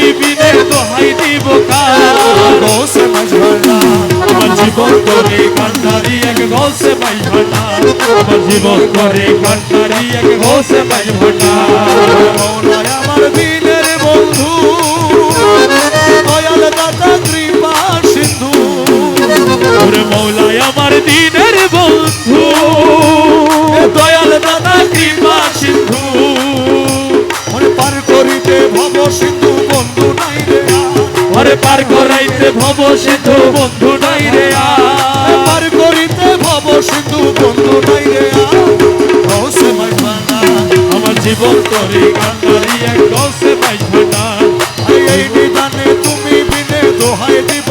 তুমি বিনে দোহাই দিব কার গৌসে মাঝভান্ডার আমার জীবন করে কান্ডারি এক গৌসে মাই ভান্ডার আমার জীবন করে কান্ডারি এক গৌসে মাই ভান্ডার মৌলায় আমার দিনের বন্ধু দয়াল দাতা কৃপা সিন্ধু ওরে মৌলায় আমার দিনের বন্ধু দয়াল দাতা কৃপা সিন্ধু ওরে পার করিতে ভব সিন্ধু বন্ধু নাই রে ওরে পার করাইতে ভব সিন্ধু বন্ধু নাই রে পার করিতে ভব সিন্ধু বন্ধু নাই রে গৌসে মাঝভান্ডার আমার জীবন করে কান্ডারি এক গৌসে মাই ভান্ডার এই নিদানে তুমি বিনে দোহাই দিব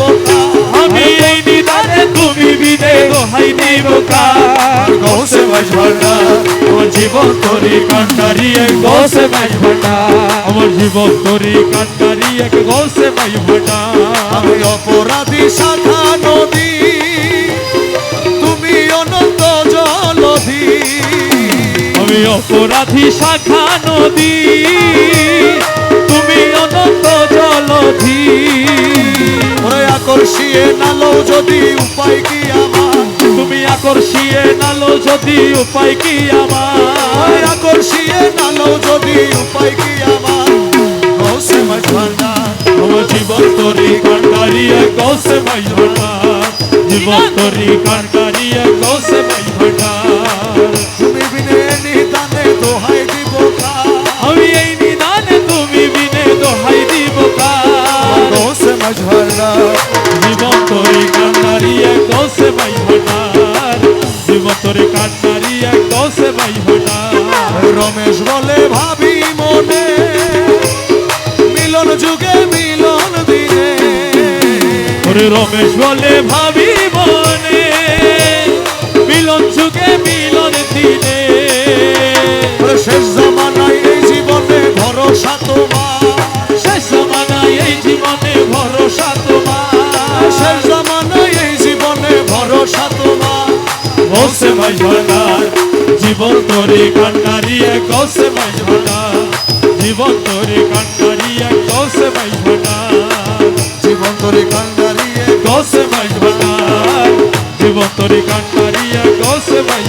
আমি এই নিদানে তুমি বিনে দোহাই দিব কার গৌসে মাঝভান্ডার আমার জীবন করে কান্ডারি এক গৌসে মাই ভান্ডার আমার জীবন করে কান্ডারি এক গৌসে মাই ভান্ডার আমি অপরাধী শাখা নদী তুমি অনন্ত জলধি আমি অপরাধী শাখা নদী তুমি অনন্ত জলধি ওরে আকর্ষিয়ে নালো যদি উপায় কি আমার তুমি আকর্ষিয়ে নালো যদি উপায় কি আমার আকর্ষিয়ে নালো যদি উপায় কি আমার গৌসে মাঝভান্ডার আমার জীবন তরি কান্ডারি এক গৌসে মাই ভান্ডার জীবন তরি কান্ডারি এক গৌসে মাই ভান্ডার তুমি বিনে নিদানে দোহাই দিব আমি এই নিদানে তুমি বিনে দোহাই দিব কার গৌসে মাঝভান্ডার জীবন তরি কান্ডারি এক গৌসে মাই ভান্ডার জীবন তরি কান্ডারি এক গৌসে মাই ভান্ডার রমেশ বলে ভাবি মনে মিলন যুগে মিলন দিনে ওরে রমেশ বলে ভাবি মনে মিলন যুগে মিলন দিনে শেষ জামানায় এই জীবনে ভরসা তোমার শেষ জমানায় এই জীবনে ভরসা তোমার শেষ জামানায় এই জীবনে ভরসা তোমার গৌসে মাই ভান্ডার জীবন তরি কান্ডারি এক গৌসে মাই ভান্ডার জীবন তরি কান্ডারি এক গৌসে মাই ভান্ডার জীবন তরি কান্ডারিয়ে গৌসে মাই ভান্ডার জীবন তরি কান্ডারি এক গৌসে মাই